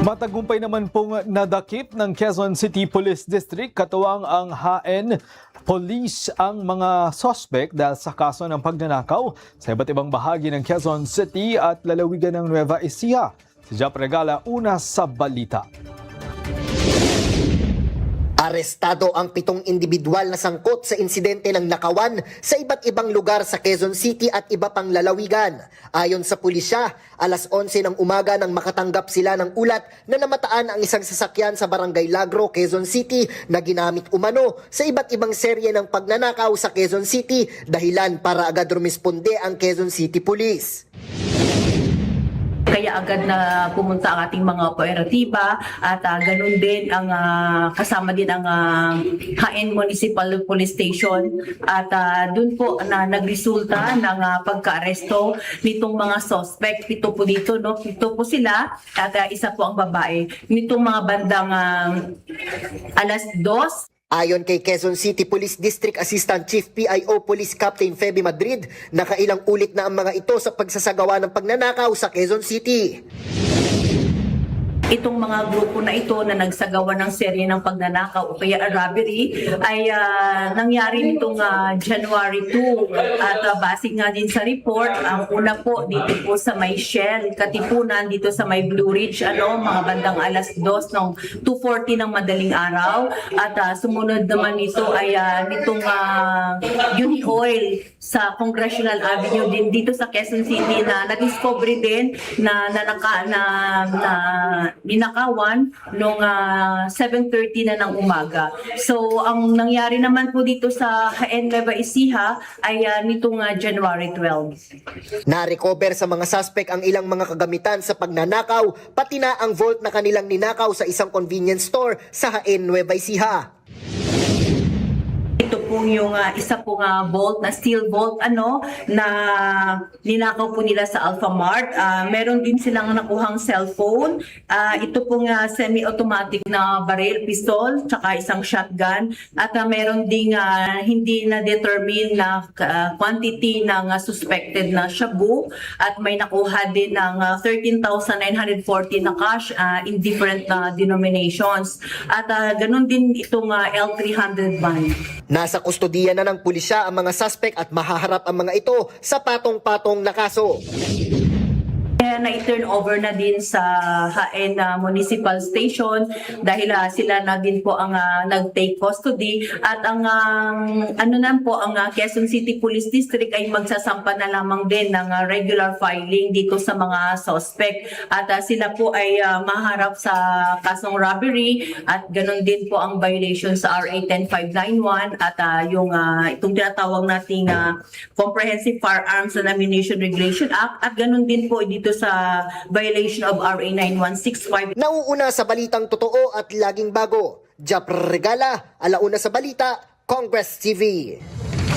Matagumpay naman pong nadakip ng Quezon City Police District katuwang ang HN Police ang mga suspect dahil sa kaso ng pagnanakaw sa iba't ibang bahagi ng Quezon City at lalawigan ng Nueva Ecija. Si Jap Regala, una sa balita. Arestado ang 7 individual na sangkot sa insidente ng nakawan sa iba't ibang lugar sa Quezon City at iba pang lalawigan. Ayon sa pulisya, alas 11 ng umaga nang makatanggap sila ng ulat na namataan ang isang sasakyan sa Barangay Lagro, Quezon City na ginamit umano sa iba't ibang serye ng pagnanakaw sa Quezon City, dahilan para agad rumisponde ang Quezon City Police. Kaya agad na pumunta ang ating mga operatiba at ganun din ang kasama din ang HN Municipal Police Station at doon po na nagresulta ng pagka-aresto nitong mga suspect. Pito po dito, no? Pito po sila at isa po ang babae. Nitong mga bandang alas 2. Ayon kay Quezon City Police District Assistant Chief PIO Police Captain Feby Madrid, nakailang ulit na ang mga ito sa pagsasagawa ng pagnanakaw sa Quezon City. Itong mga grupo na ito na nagsagawa ng serye ng pagnanakaw o kaya robbery ay nangyari nitong January 2 at base nga din sa report, ang una po dito po sa may Shell, Katipunan, dito sa may Blue Ridge, mga bandang alas 2 ng 2:40 ng madaling araw at sumunod naman nito ay nitong Uni Oil sa Congressional Avenue din dito sa Quezon City na na-discover din na ninakawan noong 7:30 na ng umaga. So, ang nangyari naman po dito sa HN Nueva Ecija ay nitong January 12. Na-recover sa mga suspect ang ilang mga kagamitan sa pagnanakaw, pati na ang vault na kanilang ninakaw sa isang convenience store sa HN Nueva Ecija. Ito po yung isa pong vault na steel vault na ninakaw po nila sa Alphamart. Meron din silang nakuhang cellphone. Ito pong semi-automatic na barrel, pistol, tsaka isang shotgun. At meron ding hindi na-determine na quantity ng suspected na shabu. At may nakuha din ng 13,940 na cash in different denominations. At ganun din itong L300 van. Nasa kustodiya na ng pulisya ang mga suspect at mahaharap ang mga ito sa patong-patong na kaso. Na-turn over na din sa HN Municipal Station dahil sila na din po ang nag-take custody at ang Quezon City Police District ay magsasampa na lamang din ng regular filing dito sa mga suspect at sila po ay maharap sa kasong robbery at ganun din po ang violation sa RA 10591 at itong tinatawag nating Comprehensive Firearms and Ammunition Regulation Act at ganun din po dito sa violation of RA 9165. Nauuna sa balitang totoo at laging bago. Jap Regala, alauna sa balita, Congress TV.